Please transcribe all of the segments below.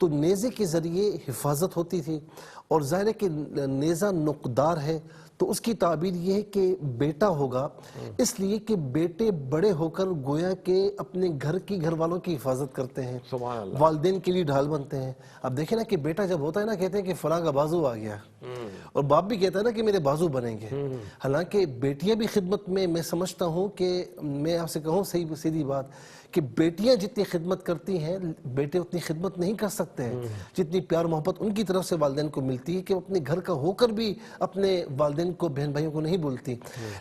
تو نیزے کے ذریعے حفاظت ہوتی تھی، اور ظاہر ہے کہ نیزہ نقدار ہے تو اس کی تعبیر یہ ہے کہ بیٹا ہوگا، اس لیے کہ بیٹے بڑے ہو کر گویا کہ اپنے گھر کی گھر والوں کی حفاظت کرتے ہیں، سبحان اللہ۔ والدین کے لیے ڈھال بنتے ہیں۔ اب دیکھیں نا کہ بیٹا جب ہوتا ہے نا، کہتے ہیں کہ فلاں کا بازو آ گیا، اور باپ بھی کہتا ہے نا کہ میرے بازو بنیں گے۔ حالانکہ بیٹیاں بھی خدمت میں سمجھتا ہوں کہ میں آپ سے کہوں صحیح سیدھی بات کہ بیٹیاں جتنی خدمت کرتی ہیں بیٹے اتنی خدمت نہیں کر سکتے ہیں، جتنی پیار محبت ان کی طرف سے والدین کو ملتی ہے کہ وہ اپنے گھر کا ہو کر بھی اپنے والدین کو، بہن بھائیوں کو نہیں بولتی۔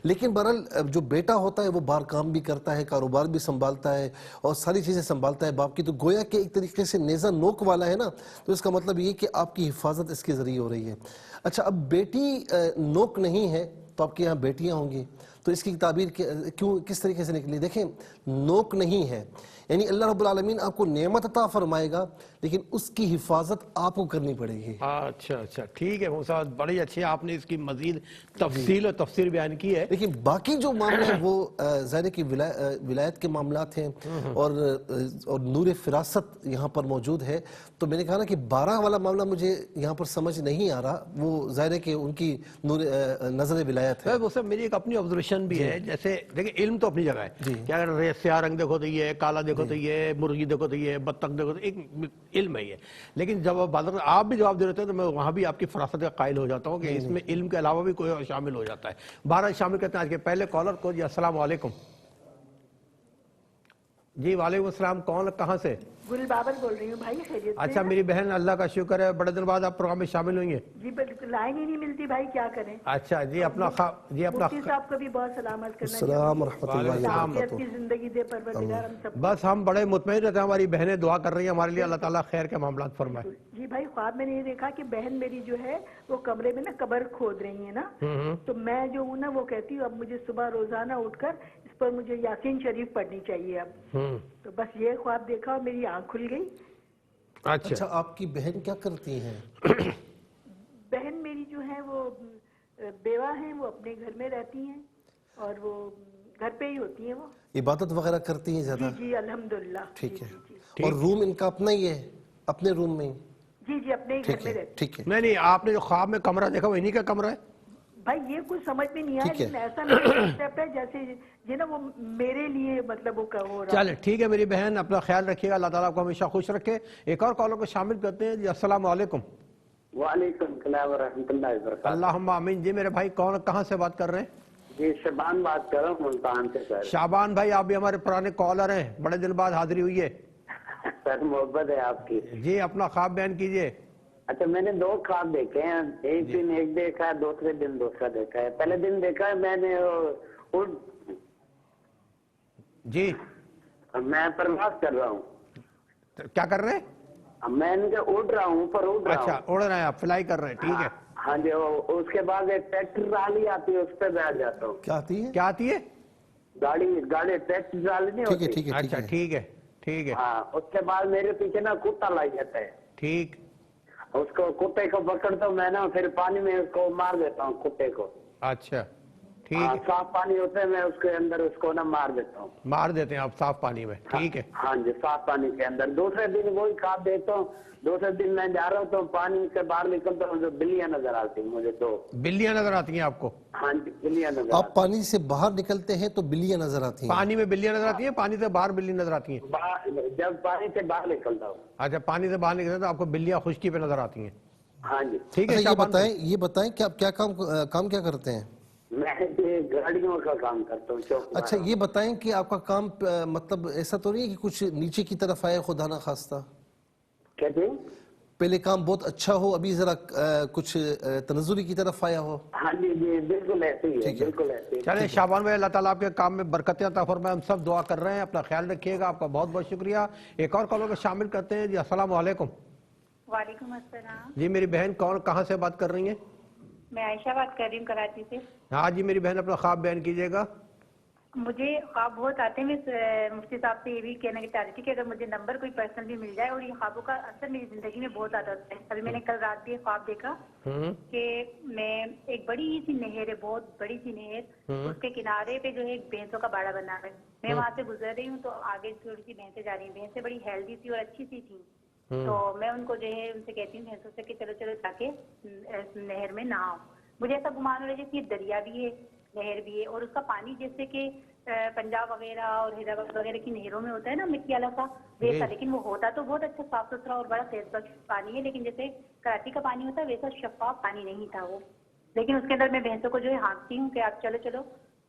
لیکن بہرحال جو بیٹا ہوتا ہے وہ باہر کام بھی کرتا ہے، کاروبار بھی سنبھالتا ہے اور ساری چیزیں سنبھالتا ہے باپ کی، تو گویا کہ ایک طریقے سے نیزہ نوک والا ہے نا، تو اس کا مطلب یہ کہ آپ کی حفاظت اس کے ذریعے ہو رہی ہے۔ اچھا، اب بیٹی نوک نہیں ہے تو آپ کے یہاں بیٹیاں ہوں گی، تو اس کی تعبیر کیوں کس طریقے سے نکلی؟ دیکھیں، نوک نہیں ہے یعنی اللہ رب العالمین آپ کو نعمت عطا فرمائے گا لیکن اس کی حفاظت آپ کو کرنی پڑے گی۔ اچھا اچھا، ٹھیک ہے موسیٰ، بڑی اچھی آپ نے اس کی مزید تفصیل اور تفسیر بیان کی ہے۔ لیکن باقی جو معاملے ہیں وہ ظاہر ہے کہ ولایت کے معاملات ہیں اور نور فراست یہاں پر موجود ہے، تو میں نے کہا نا کہ 12 والا معاملہ مجھے یہاں پر سمجھ نہیں آ رہا، وہ ظاہر ہے کہ ان کی نظر ولایت ہے۔ وہ میری ایک اپنی آبزرویشن بھی ہے، جیسے دیکھیں علم تو اپنی جگہ ہے کہ اگر سیاہ رنگ دیکھو تو یہ، کالا دیکھو تو یہ، مرغی دیکھو تو یہ، بطخ دیکھو تو ایک علم ہے یہ، لیکن جب آپ بھی جواب دے رہے ہیں تو میں وہاں بھی آپ کی فراست کا قائل ہو جاتا ہوں کہ اس میں علم کے علاوہ بھی کوئی اور شامل ہو جاتا ہے۔ 12 شامل کرتے ہیں آج کے پہلے کالر کو۔ جی السلام علیکم۔ جی وعلیکم السلام، کون کہاں سے؟ گل بابر بول رہی ہوں بھائی، خیریت سے؟ اچھا میری بہن، اللہ کا شکر ہے، بڑے دن بعد آپ پروگرام میں شامل ہوئی ہیں۔ جی بالکل، لائن ہی نہیں ملتی بھائی، کیا کریں۔ اچھا جی، اپنا مفتی صاحب کو بھی بہت سلامت کرنا السلام ورحمۃ اللہ چاہیے، وبرکاتہ۔ کی زندگی دے پروردگار ہم سب کو۔ بس ہم بڑے مطمئن رہتے ہیں، ہماری بہنیں دعا کر رہی ہیں ہمارے لیے، اللہ تعالیٰ خیر کے معاملات فرمائے۔ جی بھائی، خواب میں نے یہ دیکھا کہ بہن میری جو ہے وہ کمرے میں نا قبر کھود رہی ہیں نا، تو میں جو ہوں نا وہ کہتی ہوں اب مجھے صبح روزانہ اٹھ کر اس پر مجھے یاسین شریف پڑھنی چاہیے اب، تو بس یہ خواب دیکھا اور میری آنکھ کھل گئی۔ اچھا، آپ کی بہن کیا کرتی ہیں؟ بہن میری جو ہے وہ بیوہ ہیں، وہ اپنے گھر میں رہتی ہیں اور وہ گھر پہ ہی ہوتی ہیں، وہ عبادت وغیرہ کرتی ہیں زیادہ؟ جی جی الحمدللہ۔ ٹھیک ہے، اور روم ان کا اپنا ہی ہے، اپنے روم میں؟ جی جی اپنے ہی گھر میں رہتی ٹھیک ہے۔ نہیں، آپ نے جو خواب میں کمرہ دیکھا وہ انہی کا کمرہ ہے؟ بھائی یہ کچھ سمجھ میں نہیں آیا، لیکن ایسا میرے کنسیپٹ ہے جیسے یہ نا وہ میرے لیے مطلب وہ ہو رہا۔ چلے ٹھیک ہے میری بہن، اپنا خیال رکھیے گا، اللہ تعالیٰ کو ہمیشہ خوش رکھے۔ ایک اور کالر کو شامل کرتے ہیں۔ جی السلام علیکم۔ وعلیکم السلام ورحمۃ اللہ وبرکاتہ۔ اللہم آمین۔ جی میرے بھائی، کون کہاں سے بات کر رہے ہیں؟ جی شعبان بات کر رہا ہوں ملتان سے سر۔ شعبان بھائی، آپ بھی ہمارے پرانے کالر ہیں، بڑے دن بعد حاضری ہوئی ہے۔ سر محبت ہے آپ کی۔ جی اپنا خواب بیان کیجئے۔ اچھا، میں نے 2 خواب دیکھے ہیں، ایک دن ایک دیکھا ہے، دوسرے دن دوسرا دیکھا ہے۔ پہلے دن دیکھا ہے میں نے جی میں پرواز کر رہا ہوں، کیا کر رہے ہیں؟ میں نے اڑ رہا ہوں، اوپر اڑ رہا ہوں۔ اچھا اڑ رہے ہیں آپ، فلائی کر رہے ہیں، ٹھیک ہے۔ ہاں جی، اس کے بعد ایک ٹریکٹر ٹرالی آتی ہے، اس پہ بیٹھ جاتا ہوں۔ کیا آتی ہے؟ کیا آتی ہے؟ گاڑی ٹریکٹر ٹرالی نہیں ٹھیک ہے، ہوتی؟ ٹھیک ہے، اچھا ٹھیک ہے ٹھیک ہے ہاں، اس کے بعد میرے پیچھے نا کتا لگ جاتا ہے، ٹھیک۔ اس کو کتے کو پکڑتا ہوں میں نا، پھر پانی میں اس کو مار دیتا ہوں کتے کو۔ اچھا ٹھیک ہاں، ہے، صاف پانی ہوتا ہے، میں اس کے اندر اس کو نا مار دیتا ہوں۔ مار دیتے ہیں آپ صاف پانی میں، ٹھیک ہے۔ ہاں جی، صاف پانی کے اندر۔ دوسرے دن وہی خواب دیتا ہوں، دوسرے دن میں جا رہا ہوں تو پانی سے باہر نکلتا ہوں تو بلیاں نظر آتی ہیں مجھے 2۔ بلیاں نظر آتی ہیں آپ کو؟ ہاں جی، بلیاں نظر آپ پانی سے باہر نکلتے ہیں تو بلیاں نظر آتی ہیں؟ پانی میں بلیاں نظر آتی ہیں، پانی سے باہر بلی نظر آتی ہیں؟ جب پانی سے باہر نکلتا ہوں۔ اچھا، پانی سے باہر نکلتے تو آپ کو بلیاں خشکی پہ نظر آتی ہیں، ہاں جی۔ ٹھیک ہے۔ اچھا شعبان بھائی، یہ بتائیں کہ آپ کیا کام کیا کرتے ہیں؟ میں گاڑیوں کا کام کرتا ہوں، چوک۔ اچھا یہ بتائیں کہ آپ کا کام مطلب ایسا تو نہیں ہے کہ کچھ نیچے کی طرف آئے خدا نہ خواستہ؟ کہتے ہیں پہلے کام بہت اچھا ہو، ابھی ذرا کچھ تنزلی کی طرف آیا ہو؟ ہاں جی جی، بالکل ایسے ہی ہے، بالکل ایسے ہی۔ چلیں شعبان بھائی، اللہ تعالیٰ آپ کے کام میں برکتیں عطا فرمائے، ہم سب دعا کر رہے ہیں، اپنا خیال رکھیے گا، آپ کا بہت بہت شکریہ۔ ایک اور کالر کو شامل کرتے ہیں۔ جی السلام علیکم۔ وعلیکم السلام۔ جی میری بہن، کہاں سے بات کر رہی ہیں؟ میں عائشہ بات کر رہی ہوں کراچی سے۔ ہاں جی میری بہن، اپنا خواب بیان کیجیے گا۔ مجھے خواب بہت آتے ہیں، میں مفتی صاحب سے یہ بھی کہنا چاہتی تھی کہ اگر مجھے نمبر کوئی پرسنل بھی مل جائے، اور یہ خوابوں کا اثر میری زندگی میں بہت زیادہ ہوتا ہے۔ ابھی میں نے کل رات بھی ایک خواب دیکھا کہ میں ایک بڑی سی نہر ہے، بہت بڑی سی نہر، اس کے کنارے پہ جو ہے ایک بھینسوں کا باڑا بنا ہے، میں وہاں سے گزر رہی ہوں تو آگے تھوڑی سی بھینسیں جا رہی ہیں، بھینسیں بڑی ہیلدی سی اور اچھی سی تھیں، تو میں ان کو جو ہے ان سے کہتی ہوں بھینسوں سے کہ چلو چلو جا کے نہر میں نہاؤ. مجھے ایسا گمان ہو رہا ہے جیسے یہ دریا بھی ہے نہر بھی ہے, اور اس کا پانی جیسے کہ پنجاب وغیرہ اور حیدرآباد وغیرہ کی نہروں میں ہوتا ہے نا مٹی والا سا ویسا, لیکن وہ ہوتا تو بہت اچھا صاف ستھرا اور بڑا صحت بخش پانی ہے, لیکن جیسے کراچی کا پانی ہوتا ہے ویسا شفاف پانی نہیں تھا وہ. لیکن اس کے اندر میں بھینسوں کو جو ہے ہانکتی ہوں کہ آپ چلو چلو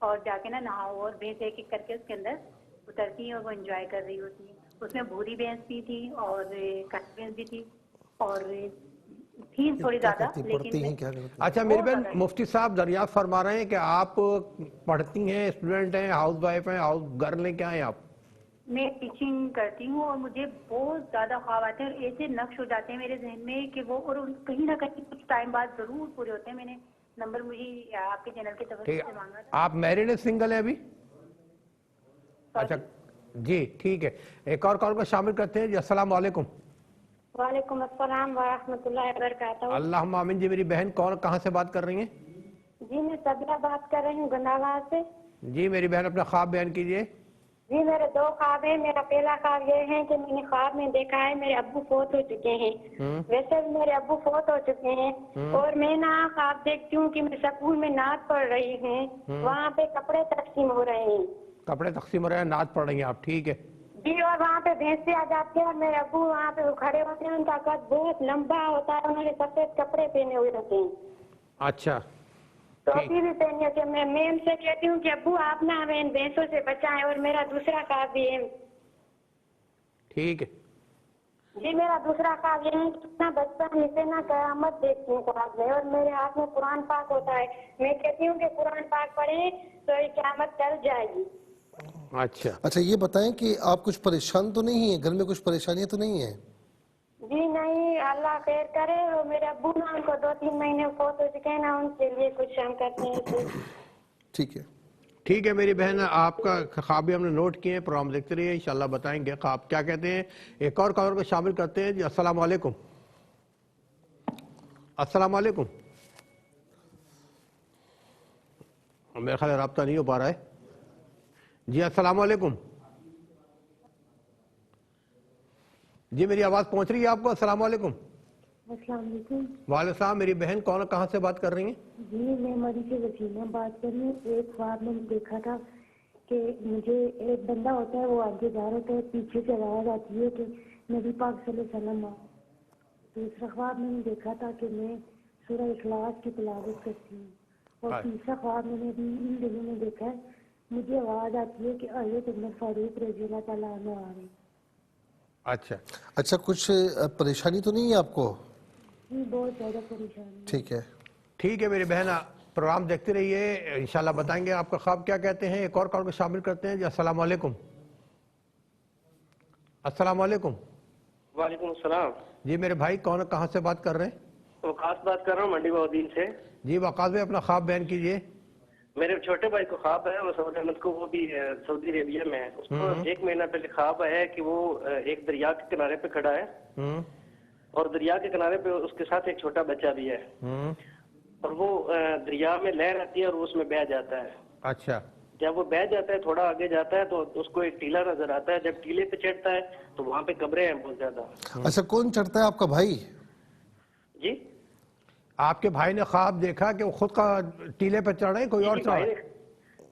اور جا کے نا نہاؤ, اور بھینس ایک ایک کر کے اس کے اندر اترتی ہیں اور وہ انجوائے کر رہی ہوتی ہیں. اس میں بھوری بھینس بھی تھی اور کالی بھینس بھی تھی اور تھی تھوڑی زیادہ, لیکن اچھا میری بہن مفتی صاحب دریافت فرما رہے ہیں کہ آپ پڑھتی ہیں, اسٹوڈنٹ ہیں, ہاؤس وائف ہیں, ہاؤس گرل ہیں, کیا ہیں آپ؟ میں ٹیچنگ کرتی ہوں اور مجھے بہت زیادہ خواب آتے ہیں اور ایسے نقش ہو جاتے ہیں میرے ذہن میں کہ وہ, اور کہیں نہ کہیں کچھ ٹائم بعد ضرور پورے ہوتے ہیں. میں نے نمبر مجھے آپ کے چینل کے توسط سے مانگا تھا. آپ میرڈ ہیں, سنگل ہیں ابھی؟ اچھا جی ٹھیک ہے, ایک اور کال کو شامل کرتے ہیں جی. السلام علیکم. وعلیکم السلام ورحمۃ اللہ وبرکاتہ. اللہم آمین. جی میری بہن کون کہاں سے بات کر رہی ہیں؟ جی میں صبیہ بات کر رہی ہوں گندھاوا سے. جی میری بہن اپنا خواب بیان کیجیے. جی میرے دو خواب ہیں. میرا پہلا خواب یہ ہے کہ میں نے خواب میں دیکھا ہے میرے ابو فوت ہو چکے ہیں. ویسے بھی میرے ابو فوت ہو چکے ہیں, اور میں نا خواب دیکھتی ہوں کہ میں سکول میں نعت پڑھ رہی ہوں, وہاں پہ کپڑے تقسیم ہو رہے ہیں. کپڑے تقسیم ہو رہے ہیں, نعت پڑھ رہی ہیں آپ, ٹھیک ہے. جی, اور وہاں پہ بھینسیں آ جاتے ہیں اور میرے ابو وہاں پہ کھڑے ہوتے ہیں, ان کا قد بہت لمبا ہوتا ہے, انہوں نے سفید کپڑے پہنے ہوئے ہوتے ہیں. اچھا ٹوپی بھی پہنی ہوتی ہے. میں ان سے کہتی ہوں کہ ابو آپ نہ ہمیں ان بھینسوں سے بچائیں. اور میرا دوسرا خواب بھی ہے. ٹھیک ہے. جی میرا دوسرا خواب یہ ہے کہ اتنا بچپن اسے نہ قیامت دیکھتی ہوں خواب میں, اور میرے ہاتھ میں قرآن پاک ہوتا ہے. میں کہتی ہوں کہ قرآن پاک پڑھیں تو یہ قیامت ٹل جائے گی. اچھا یہ بتائیں کہ آپ کچھ پریشان تو نہیں ہیں, گھر میں کچھ پریشانیاں تو نہیں ہیں؟ جی نہیں, اللہ خیر کرے. اور میرے ابو نا ان کو 2-3 مہینے فوت ہو چکے ہیں نا, ان کے لیے کچھ ہم کرتے ہیں. ٹھیک ہے ٹھیک ہے میری بہن, آپ کا خواب بھی ہم نے نوٹ کیے ہیں, پروگرام دیکھتے رہیے, انشاءاللہ بتائیں گے خواب کیا کہتے ہیں. ایک اور کالر کو شامل کرتے ہیں جی. السلام علیکم. السلام علیکم. میرا خیال رابطہ نہیں ہو پا رہا ہے جی. السلام علیکم. جی میری آواز پہنچ رہی ہے آپ کو؟ السلام علیکم. السلام علیکم. وعلیکم السلام. میری بہن کون کہاں سے بات کر رہی ہیں؟ جی میں مری سے وسیمہ بات کر رہی ہوں. ایک خواب میں نے دیکھا تھا کہ مجھے ایک بندہ ہوتا ہے, وہ آگے جا رہا ہے, پیچھے سے آواز آتی ہے کہ نبی پاک صلی اللہ علیہ وسلم آؤ. دوسرا خواب میں نے دیکھا تھا کہ میں سورہ اخلاص کی تلاوت کرتی ہوں. اور تیسرا خواب میں نے بھی ان دنوں میں دیکھا ہے, مجھے آواز آتی ہے کہ حضرت عمر فاروق رضی اللہ تعالیٰ عنہ آ رہے ہیں. اچھا کچھ پریشانی تو نہیں ہے آپ کو؟ جی بہت زیادہ پریشانی. ٹھیک ہے ٹھیک ہے میری بہن, پروگرام دیکھتے رہیے, انشاءاللہ بتائیں گے آپ کا خواب کیا کہتے ہیں. ایک اور کال کو شامل کرتے ہیں جی. السلام علیکم. السلام علیکم. وعلیکم السلام. جی میرے بھائی کون کہاں سے بات کر رہے ہیں؟ وقاص بات کر رہا ہوں منڈی بہودین سے. جی وقاص بھائی اپنا خواب بیان کیجیے. میرے چھوٹے بھائی کو خواب ہے, وہ سعود احمد کو, وہ بھی سعودی عربیہ میں ہے. اس کو 1 مہینہ پہلے خواب ہے کہ وہ ایک دریا کے کنارے پہ کھڑا ہے, اور دریا کے کنارے پہ اس کے ساتھ ایک چھوٹا بچہ بھی ہے, اور وہ دریا میں لہر آتی ہے اور اس میں بہہ جاتا ہے. اچھا. جب وہ بہہ جاتا ہے, تھوڑا آگے جاتا ہے, تو اس کو ایک ٹیلا نظر آتا ہے. جب ٹیلے پہ چڑھتا ہے تو وہاں پہ قبریں ہیں بہت زیادہ. اچھا کون چڑھتا ہے, آپ کا بھائی؟ جی آپ کے بھائی نے خواب دیکھا کہ وہ خود کا ٹیلے پہ چڑھ رہے ہیں, کوئی اور چڑھ رہا ہے؟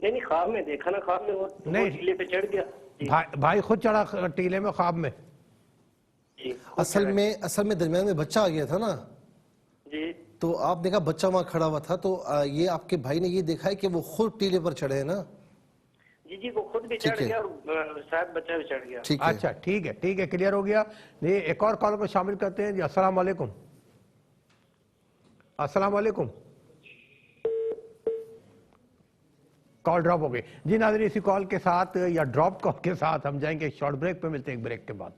نہیں خواب میں دیکھا نا, خواب میں وہ ٹیلے پہ چڑھ گیا. بھائی خود چڑھا ٹیلے میں خواب میں؟ اصل میں درمیان میں بچہ آ گیا تھا نا جی, تو آپ دیکھا بچہ وہاں کھڑا ہوا تھا, تو یہ آپ کے بھائی نے یہ دیکھا ہے کہ وہ خود ٹیلے پر چڑھے ہیں نا؟ جی وہ خود بھی چڑھ گیا اور شاید بچہ بھی چڑھ گیا. اچھا ٹھیک ہے, کلیئر ہو گیا. ایک اور کال کو شامل کرتے ہیں جی. السلام علیکم. السلام علیکم. کال ڈراپ ہو گئی جی. ناظرین اسی کال کے ساتھ یا ڈراپ کال کے ساتھ ہم جائیں گے ایک شارٹ بریک پہ, ملتے ہیں ایک بریک کے بعد.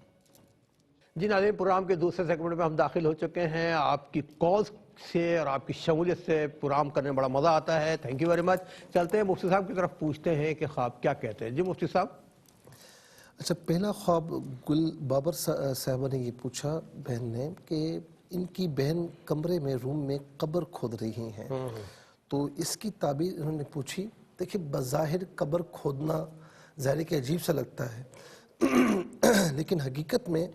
جی ناظرین پروگرام کے دوسرے سیگمنٹ میں ہم داخل ہو چکے ہیں. آپ کی کالز سے اور آپ کی شمولیت سے پروگرام کرنے میں بڑا مزہ آتا ہے. Thank you very much. چلتے ہیں مفتی صاحب کی طرف, پوچھتے ہیں کہ خواب کیا کہتے ہیں. جی مفتی صاحب. اچھا پہلا خواب گل بابر صاحبہ نے یہ پوچھا بہن نے کہ ان کی بہن کمرے میں روم میں قبر کھود رہی ہیں, تو اس کی تعبیر انہوں نے پوچھی. دیکھیں بظاہر قبر کھودنا ظاہر کہ عجیب سا لگتا ہے, لیکن حقیقت میں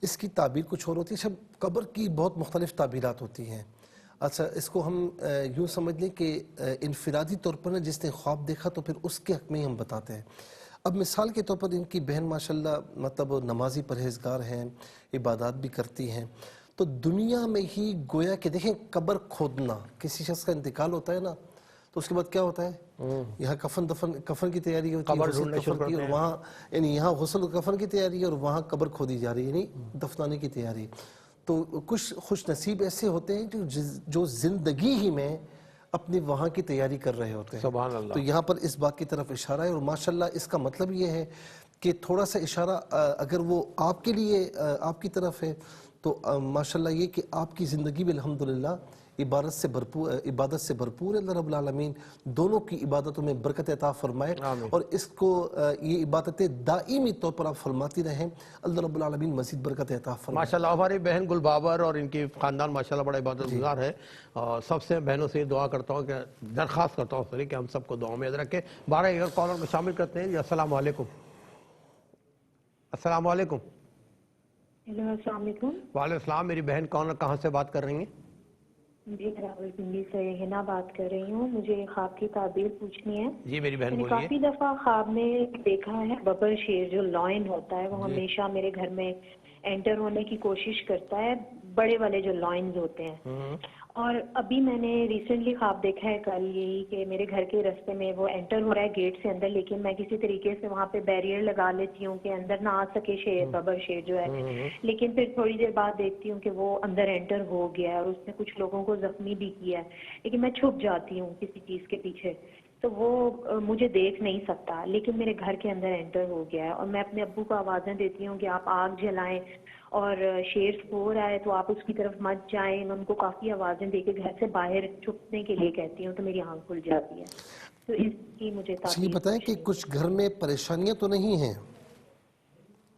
اس کی تعبیر کچھ اور ہوتی ہے. قبر کی بہت مختلف تعبیرات ہوتی ہیں. اچھا اس کو ہم یوں سمجھ لیں کہ انفرادی طور پر نا جس نے خواب دیکھا تو پھر اس کے حق میں ہی ہم بتاتے ہیں. اب مثال کے طور پر ان کی بہن ماشاءاللہ مطلب نمازی پرہیزگار ہیں, عبادات بھی کرتی ہیں, تو دنیا میں ہی گویا کہ دیکھیں قبر کھودنا, کسی شخص کا انتقال ہوتا ہے نا تو اس کے بعد کیا ہوتا ہے, یہاں کفن کی تیاری ہوتی ہے, غسل کفن کی, اور وہاں یعنی یہاں غسل کفن کی تیاری ہے اور وہاں قبر کھودی جا رہی ہے, یعنی دفنانے کی تیاری. تو کچھ خوش نصیب ایسے ہوتے ہیں جو زندگی ہی میں اپنی وہاں کی تیاری کر رہے ہوتے ہیں. سبحان اللہ. تو یہاں پر اس بات کی طرف اشارہ ہے, اور ماشاءاللہ اس کا مطلب یہ ہے کہ تھوڑا سا اشارہ اگر وہ آپ کے لیے آپ کی طرف ہے تو ماشاءاللہ یہ کہ آپ کی زندگی بھی الحمدللہ عبادت سے بھرپور ہے. اللہ رب العالمین دونوں کی عبادتوں میں برکت عطا فرمائے, اور اس کو یہ عبادتیں دائمی طور پر آپ فرماتی رہیں. اللہ رب العالمین مزید برکت عطا فرمائے. ماشاءاللہ ہماری بہن گل بابر اور ان کی خاندان ماشاءاللہ بڑا عبادت گزار ہے, اور سب سے بہنوں سے دعا کرتا ہوں کہ درخواست کرتا ہوں کہ ہم سب کو دعاؤں میں یاد رکھیں. 12 کالر میں شامل کرتے ہیں. جی السلام علیکم. السلام علیکم. ہیلو السلام علیکم. وعلیکم السلام. میری بہن کہاں سے بات کر رہی ہیں؟ جی راولپنڈی سے ہنا بات کر رہی ہوں. مجھے خواب کی تعبیر پوچھنی ہے. جی میری بہن میں نے بولیے. کافی دفعہ خواب میں دیکھا ہے ببر شیر جو لائن ہوتا ہے وہ ہمیشہ میرے گھر میں انٹر ہونے کی کوشش کرتا ہے, بڑے والے جو لائنز ہوتے ہیں. اور ابھی میں نے ریسنٹلی خواب دیکھا ہے کل یہی کہ میرے گھر کے راستے میں وہ انٹر ہو رہا ہے گیٹ سے اندر, لیکن میں کسی طریقے سے وہاں پہ بیریئر لگا لیتی ہوں کہ اندر نہ آ سکے شیر, ببر شیر جو ہے. لیکن پھر تھوڑی دیر بعد دیکھتی ہوں کہ وہ اندر انٹر ہو گیا ہے اور اس نے کچھ لوگوں کو زخمی بھی کیا ہے, لیکن میں چھپ جاتی ہوں کسی چیز کے پیچھے, تو وہ مجھے دیکھ نہیں سکتا, لیکن میرے گھر کے اندر انٹر ہو گیا ہے. اور میں اپنے ابو کو آوازیں دیتی ہوں کہ آپ آگ جلائیں, اور شیر سو رہا ہے تو آپ اس کی طرف مت جائیں. میں ان کو کافی آوازیں دے کے گھر سے باہر چھپنے کے لیے کہتی ہوں, تو میری آنکھ کھل جاتی ہے. تو اس کی مجھے یہ بتائیں کہ کچھ گھر میں پریشانیاں تو نہیں ہیں؟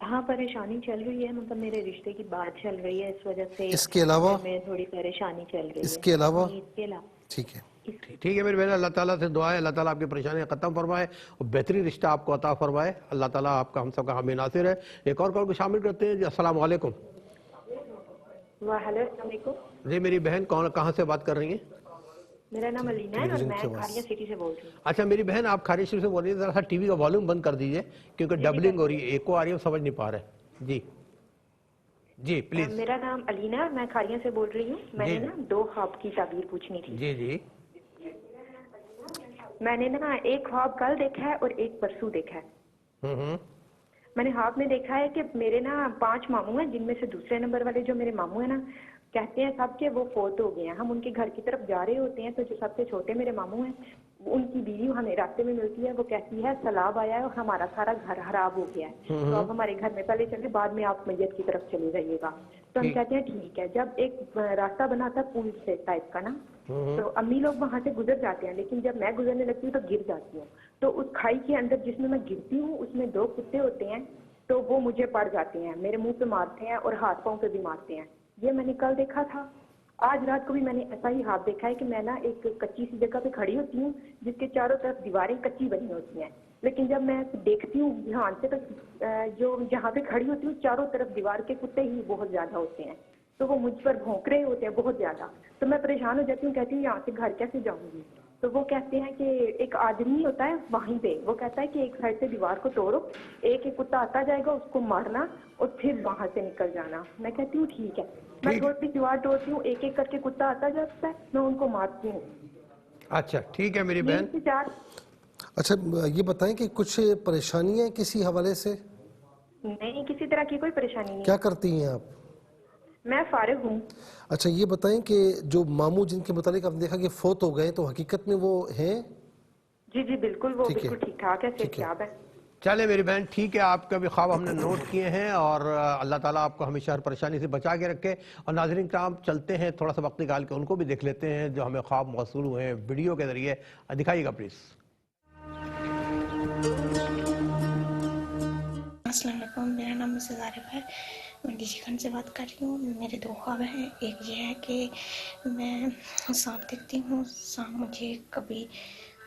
ہاں پریشانی چل رہی ہے, مطلب میرے رشتے کی بات چل رہی ہے, اس وجہ سے اس کے علاوہ میں تھوڑی پریشانی چل رہی ہے. اس کے علاوہ ٹھیک ہے ٹھیک ہے میری بہن, اللہ تعالیٰ سے دعا ہے اللہ تعالیٰ آپ کی پریشانیاں ختم فرمائے اور بہترین رشتہ آپ کو عطا فرمائے. اللہ تعالیٰ آپ کا ہم سب کا حامی ناصر ہے. ایک اور کال کو شامل کرتے ہیں. جی السلام علیکم. ہیلو السلام علیکم. جی میری بہن کہاں سے بات کر رہی ہیں؟ میرا نام علینا ہے اور میں کھاریا سٹی سے بول رہی ہوں. اچھا میری بہن آپ کھاریا سٹی سے بول رہی ہیں, ذرا سا ٹی وی کا والیوم بند کر دیجئے کیونکہ ڈبلنگ ہو رہی ہے, ایکو آ رہی ہے, سمجھ نہیں پا رہے. جی پلیز. میرا نام علینا ہے اور میں کھاریا سے بول رہی ہوں. میں نے نا 2 خواب کی تعبیر پوچھنی تھی. جی میں نے نا ایک خواب کل دیکھا ہے اور ایک پرسوں دیکھا ہے. میں نے خواب میں دیکھا ہے کہ میرے نا 5 ماموں ہیں, جن میں سے دوسرے نمبر والے جو میرے ماموں ہیں نا کہتے ہیں سب کہ وہ فوت ہو گئے ہیں. ہم ان کے گھر کی طرف جا رہے ہوتے ہیں تو جو سب سے چھوٹے میرے ماموں ہیں ان کی بیوی ہمیں راستے میں ملتی ہے, وہ کہتی ہے سیلاب آیا ہے اور ہمارا سارا گھر خراب ہو گیا ہے, تو اب ہمارے گھر میں پہلے چلے, بعد میں آپ میت کی طرف چلے جائیے گا. تو ہم کہتے ہیں ٹھیک ہے. جب ایک راستہ بنا تھا پول سے ٹائپ کا نا, تو امی لوگ وہاں سے گزر جاتے ہیں, لیکن جب میں گزرنے لگتی ہوں تو گر جاتی ہوں. تو اس کھائی کے اندر جس میں میں گرتی ہوں اس میں 2 کتے ہوتے ہیں, تو وہ مجھے پڑ جاتے ہیں, میرے منہ پہ مارتے ہیں اور ہاتھ پاؤں پہ بھی مارتے ہیں. یہ میں نے کل دیکھا تھا. آج رات کو بھی میں نے ایسا ہی خواب دیکھا ہے کہ میں نا ایک کچی سی جگہ پہ کھڑی ہوتی ہوں جس کے چاروں طرف دیواریں کچی بنی ہوتی ہیں, لیکن جب میں دیکھتی ہوں دھیان سے تو جو جہاں پہ کھڑی ہوتی ہوں چاروں طرف دیوار کے کتے ہی بہت زیادہ ہوتے ہیں, تو وہ مجھ پر بھونک رہے ہوتے ہیں بہت زیادہ. تو میں پریشان ہو جاتی ہوں, کہتی ہوں یہاں سے گھر کیسے جاؤں گی. تو وہ کہتے ہیں کہ ایک آدمی ہوتا ہے وہیں پہ, وہ کہتا ہے کہ ایک سائڈ سے دیوار کو توڑو, ایک کتا آتا جائے گا اس کو مارنا اور پھر وہاں سے نکل جانا. میں کہتی ہوں ٹھیک ہے. میں تھوڑی سی دیوار توڑتی ہوں, ایک کر کے کتا آتا جاتا ہے, میں ان کو مارتی ہوں. اچھا ٹھیک ہے میری بہن. اچھا یہ بتائیں کہ کچھ پریشانی ہے کسی حوالے سے؟ نہیں کسی طرح کی کوئی پریشانی نہیں. کیا کرتی ہیں آپ؟ میں فارغ ہوں. اچھا یہ بتائیں کہ جو ماموں جن کے متعلق آپ نے دیکھا کہ فوت ہو گئے, تو حقیقت میں وہ ہیں؟ جی بالکل, وہ بالکل ٹھیک ٹھاک ہے, صحت ہے. چلے میری بہن ٹھیک ہے, آپ کا بھی خواب ہم نے نوٹ کیے ہیں اور اللہ تعالیٰ آپ کو ہمیشہ ہر پریشانی سے بچا کے رکھے. اور ناظرین کرام چلتے ہیں, تھوڑا سا وقت نکال کے ان کو بھی دیکھ لیتے ہیں جو ہمیں خواب موصول ہوئے ہیں ویڈیو کے ذریعے. دکھائیے گا پلیز. السلام علیکم, میرا نام مسز عارف ہے, میں ڈی جی خان سے بات کر رہی ہوں. میرے 2 خواب ہیں. ایک یہ ہے کہ میں سانپ دیکھتی ہوں, سانپ مجھے کبھی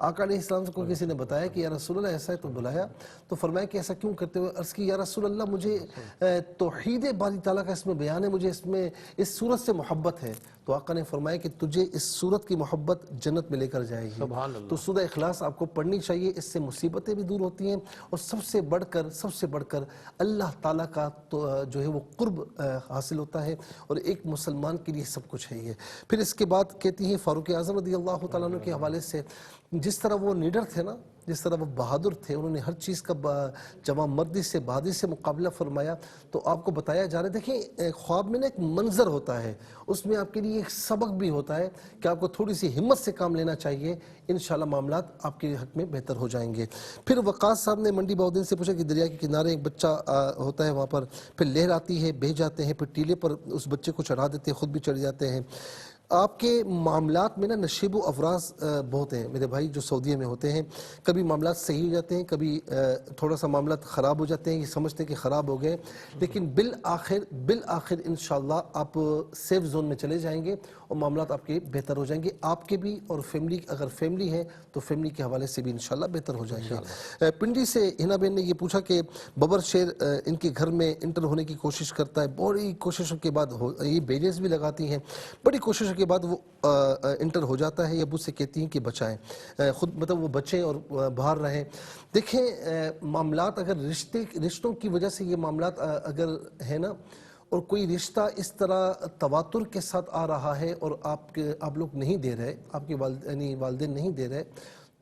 آقا علیہ السلام کو کسی نے بتایا کہ یا رسول اللہ ایسا ہے تو بلایا تو فرمایا کہ ایسا کیوں کرتے ہوئے عرض کی یا رسول اللہ مجھے توحید باری تعالیٰ کا اس میں بیان ہے, مجھے اس میں اس صورت سے محبت ہے. تو آقا نے فرمایا کہ تجھے اس صورت کی محبت جنت میں لے کر جائے گی. تو سورہ اخلاص آپ کو پڑھنی چاہیے, اس سے مصیبتیں بھی دور ہوتی ہیں اور سب سے بڑھ کر اللہ تعالیٰ کا جو ہے وہ قرب حاصل ہوتا ہے, اور ایک مسلمان کے لیے سب کچھ ہے یہ. پھر اس کے بعد کہتی ہیں فاروق اعظم رضی اللہ تعالیٰ عنہ کے حوالے سے, جس طرح وہ نیڈر تھے نا, جس طرح وہ بہادر تھے, انہوں نے ہر چیز کا جمع مردی سے بہادری سے مقابلہ فرمایا. تو آپ کو بتایا جا رہا ہے, دیکھیں خواب میں نا ایک منظر ہوتا ہے, اس میں آپ کے لیے ایک سبق بھی ہوتا ہے کہ آپ کو تھوڑی سی ہمت سے کام لینا چاہیے, انشاءاللہ معاملات آپ کے حق میں بہتر ہو جائیں گے. پھر وقاص صاحب نے منڈی بہودین سے پوچھا کہ دریا کے کنارے ایک بچہ ہوتا ہے وہاں پر, پھر لہر آتی ہے, بہہ جاتے ہیں, پھر ٹیلے پر اس بچے کو چڑھا دیتے ہیں, خود بھی چڑھ جاتے ہیں. آپ کے معاملات میں نا نشیب و افراز بہت ہیں میرے بھائی جو سعودیہ میں ہوتے ہیں. کبھی معاملات صحیح ہو جاتے ہیں, کبھی تھوڑا سا معاملات خراب ہو جاتے ہیں, یہ سمجھتے ہیں کہ خراب ہو گئے, لیکن بالآخر انشاءاللہ آپ سیف زون میں چلے جائیں گے اور معاملات آپ کے بہتر ہو جائیں گے, آپ کے بھی اور فیملی, اگر فیملی ہے تو فیملی کے حوالے سے بھی انشاءاللہ بہتر ہو جائیں گے. پنڈی سے ہنا بہن نے یہ پوچھا کہ ببر شیر ان کے گھر میں انٹر ہونے کی کوشش کرتا ہے, بڑی کوششوں کے بعد یہ بیریز بھی لگاتی ہیں, بڑی کوششوں کے بعد وہ انٹر ہو جاتا ہے. یہ ابو سے کہتی ہیں کہ بچائیں, خود مطلب وہ بچیں اور باہر رہیں. دیکھیں معاملات اگر رشتوں کی وجہ سے یہ معاملات اگر ہے نا, اور کوئی رشتہ اس طرح تواتر کے ساتھ آ رہا ہے اور آپ لوگ نہیں دے رہے, آپ کے والدین نہیں دے رہے,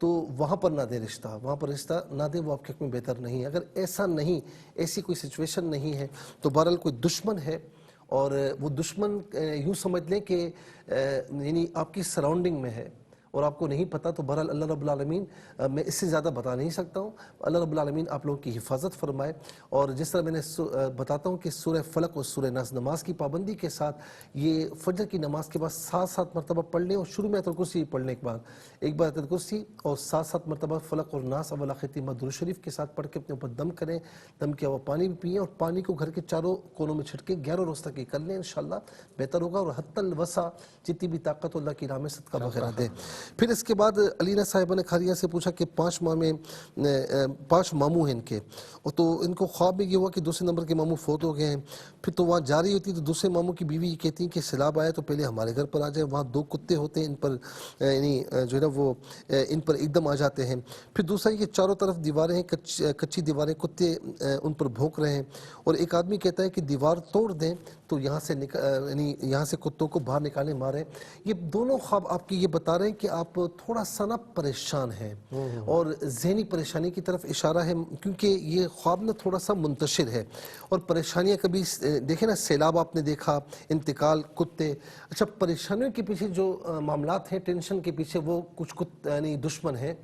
تو وہاں پر نہ دے رشتہ, وہاں پر رشتہ نہ دے, وہ آپ کے حق میں بہتر نہیں ہے. اگر ایسا نہیں, ایسی کوئی سچویشن نہیں ہے تو بہرحال کوئی دشمن ہے, اور وہ دشمن یوں سمجھ لیں کہ یعنی آپ کی سراؤنڈنگ میں ہے اور آپ کو نہیں پتہ, تو بہرحال اللہ رب العالمین, میں اس سے زیادہ بتا نہیں سکتا ہوں, اللہ رب العالمین آپ لوگوں کی حفاظت فرمائے. اور جس طرح میں نے بتاتا ہوں کہ سورہ فلق اور سورہ ناس نماز کی پابندی کے ساتھ یہ فجر کی نماز کے بعد 7 مرتبہ پڑھ لیں, اور شروع میں آیت الکرسی پڑھنے کے بعد ایک بار آیت الکرسی اور 7 مرتبہ فلق اور ناس اول آخر تیمہ درود شریف کے ساتھ پڑھ کے اپنے اوپر دم کریں, دم کیا ہوا پانی بھی پئیں, اور پانی کو گھر کے چاروں کونوں میں چھڑکے 11 روز تک یہ کر لیں, انشاءاللہ بہتر ہوگا. اور حتی الوسع جتنی بھی طاقت اللہ کی راہ میں صدقہ وغیرہ دیں. پھر اس کے بعد علینا صاحبہ نے کھاریہ سے پوچھا کہ 5 ماہ میں 5 ماموں ہیں ان کے, تو ان کو خواب میں یہ ہوا کہ دوسرے نمبر کے ماموں فوت ہو گئے ہیں. پھر تو وہاں جا رہی ہوتی تو دوسرے ماموں کی بیوی یہ کہتی ہیں کہ سیلاب آیا تو پہلے ہمارے گھر پر آ جائے, وہاں 2 کتے ہوتے ہیں, ان پر یعنی جو ہے نا وہ ان پر ایک دم آ جاتے ہیں. پھر دوسرا یہ چاروں طرف دیواریں ہیں, کچی دیواریں, کتے ان پر بھونک رہے ہیں, اور ایک آدمی کہتا ہے کہ دیوار توڑ دیں تو یہاں سے یعنی یہاں سے کتوں کو باہر نکالیں ماریں. یہ دونوں خواب آپ کی یہ بتا رہے ہیں کہ آپ تھوڑا سا نا پریشان ہیں, اور ذہنی پریشانی کی طرف اشارہ ہے, کیونکہ یہ خواب نا تھوڑا سا منتشر ہے, اور پریشانیاں کبھی دیکھیں نا, سیلاب آپ نے دیکھا, انتقال, کتے. اچھا, پریشانیوں کے پیچھے جو معاملات ہیں, ٹینشن کے پیچھے وہ کچھ یعنی دشمن ہیں,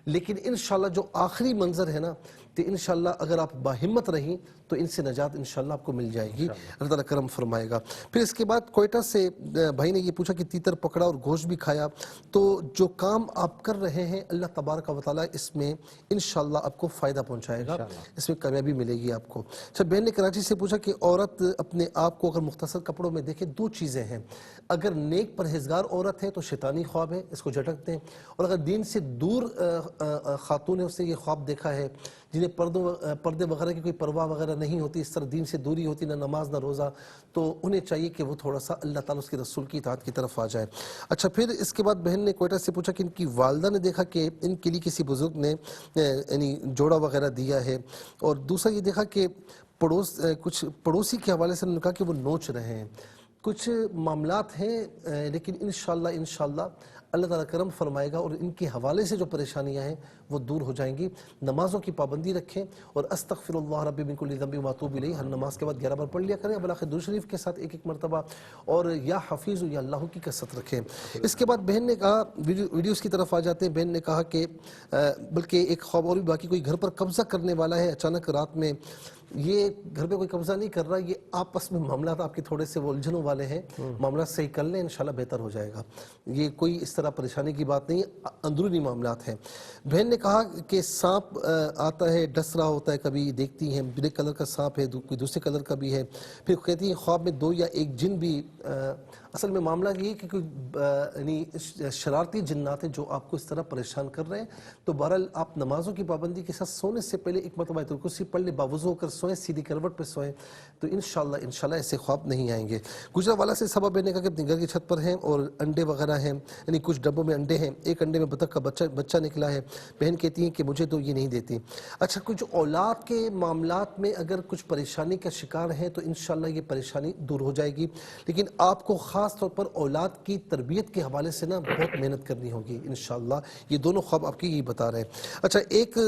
لیکن انشاءاللہ جو آخری منظر ہے نا, تو انشاءاللہ اگر آپ باہمت رہیں تو ان سے نجات انشاءاللہ آپ کو مل جائے گی, اللہ تعالیٰ کرم فرمائے گا. پھر اس کے بعد کوئٹہ سے بھائی نے یہ پوچھا کہ تیتر پکڑا اور گوشت بھی کھایا, تو جو کام آپ کر رہے ہیں اللہ تبارک و تعالیٰ اس میں انشاءاللہ آپ کو فائدہ پہنچائے گا, اس میں کامیابی ملے گی آپ کو. اچھا, بہن نے کراچی سے پوچھا کہ عورت اپنے آپ کو اگر مختصر کپڑوں میں دیکھے, 2 چیزیں ہیں, اگر نیک پرہیزگار عورت ہے تو شیطانی خواب ہے, اس کو جھٹک دیں, اور اگر دین سے دور خاتون ہے, اس نے یہ خواب دیکھا ہے جنہیں پردے وغیرہ کی کوئی پرواہ وغیرہ نہیں ہوتی, اس طرح دین سے دوری ہوتی, نہ نماز نہ روزہ, تو انہیں چاہیے کہ وہ تھوڑا سا اللہ تعالیٰ اس کے رسول کی اطاعت کی طرف آ جائے. اچھا, پھر اس کے بعد بہن نے کوئٹہ سے پوچھا کہ ان کی والدہ نے دیکھا کہ ان کے لیے کسی بزرگ نے یعنی جوڑا وغیرہ دیا ہے, اور دوسرا یہ دیکھا کہ کچھ پڑوسی کے حوالے سے انہوں نے کہا کہ وہ نوچ رہے ہیں. کچھ معاملات ہیں, لیکن انشاءاللہ اللہ تعالیٰ کرم فرمائے گا, اور ان کے حوالے سے جو پریشانیاں ہیں وہ دور ہو جائیں گی. نمازوں کی پابندی رکھیں, اور استغفر اللہ ربی من کل ذنب و اتوب الیہ ہر نماز کے بعد 11 بار پڑھ لیا کریں, بلاخر درود شریف کے ساتھ 1 مرتبہ, اور یا حفیظ یا اللہ کی کثرت رکھیں. اس کے بعد بہن نے کہا, ویڈیوز کی طرف آ جاتے ہیں, بہن نے کہا کہ بلکہ ایک خواب اور بھی باقی, کوئی گھر پر قبضہ کرنے والا ہے اچانک رات میں. یہ گھر پہ کوئی قبضہ نہیں کر رہا, یہ آپس میں معاملات آپ کے تھوڑے سے وہ الجھنوں والے ہیں, معاملات صحیح کر لیں, انشاءاللہ بہتر ہو جائے گا. یہ کوئی اس طرح پریشانی کی بات نہیں, اندرونی معاملات ہیں. بہن نے کہا کہ سانپ آتا ہے, ڈس رہا ہوتا ہے, کبھی دیکھتی ہیں بلیک کلر کا سانپ ہے, کوئی دوسرے کلر کا بھی ہے. پھر کہتی ہیں خواب میں 2 یا 1 جن بھی اصل میں معاملہ یہ ہے کہ کوئی یعنی شرارتی جنات ہیں جو آپ کو اس طرح پریشان کر رہے ہیں. تو بہرحال آپ نمازوں کی پابندی کے ساتھ سونے سے پہلے ایک مرتبہ آیت الکرسی پڑھ لیں, باوضو ہو کر سوئیں, سیدھی کروٹ پہ سوئیں, تو انشاءاللہ ایسے خواب نہیں آئیں گے. گجرانوالہ سے سبب نے کہا کہ اپنے گھر کی چھت پر ہیں اور انڈے وغیرہ ہیں, یعنی کچھ ڈبوں میں انڈے ہیں, ایک انڈے میں بطخ کا بچہ نکلا ہے. بہن کہتی ہیں کہ مجھے تو یہ نہیں دیتی. اچھا, کچھ اولاد کے معاملات میں اگر کچھ پریشانی کا شکار ہیں تو انشاءاللہ یہ پریشانی دور ہو جائے گی, لیکن آپ کو خاص طور پر اولاد کی تربیت کے حوالے سے نا بہت محنت کرنی ہوگی انشاءاللہ. یہ دونوں خواب آپ کی یہی بتا رہے ہیں. اچھا, ایک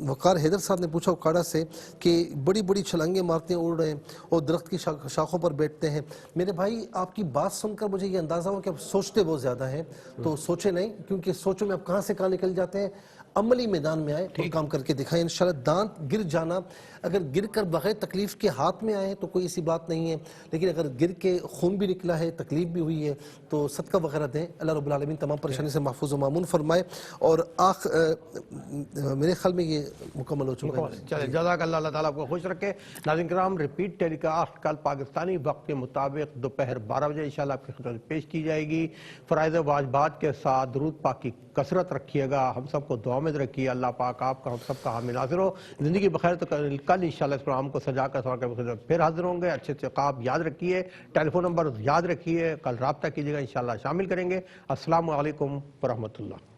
وقار حیدر صاحب نے پوچھا اکاڑا سے کہ بڑی بڑی چھلانگیں مارتے ہیں, اڑ رہے ہیں اور درخت کی شاخوں پر بیٹھتے ہیں. میرے بھائی, آپ کی بات سن کر مجھے یہ اندازہ ہوا کہ آپ سوچتے بہت زیادہ ہیں, تو سوچے نہیں, کیونکہ سوچوں میں آپ کہاں سے کہاں نکل جاتے ہیں. عملی میدان میں آئے اور کام کر کے دکھائیں انشاءاللہ. دانت گر جانا اگر گر کر بغیر تکلیف کے ہاتھ میں آئے تو کوئی ایسی بات نہیں ہے, لیکن اگر گر کے خون بھی نکلا ہے, تکلیف بھی ہوئی ہے, تو صدقہ وغیرہ دیں. اللہ رب العالمین تمام پریشانی سے محفوظ و معمون فرمائے. اور میرے خیال میں یہ مکمل ہو چکا ہے. چلے, جزاک اللہ, اللہ تعالیٰ آپ کو خوش رکھے. ناظرین کرام, ریپیٹ ٹیلی کاسٹ کل پاکستانی وقت کے مطابق دوپہر 12 بجے انشاءاللہ آپ کی خدمت پیش کی جائے گی. فرائض واجبات کے ساتھ درود پاک کی کثرت رکھیے گا, ہم سب کو دعا میں رکھیے. اللہ پاک آپ کا ہم سب کا حامی ناصر ہو. زندگی بخیر. تو کل انشاءاللہ اس پروگرام کو سجا کر پھر حاضر ہوں گے. اچھے سے خواب یاد رکھیے, ٹیلی فون نمبر یاد رکھیے, کل رابطہ کیجیے گا, انشاءاللہ شامل کریں گے. السلام علیکم ورحمۃ اللہ.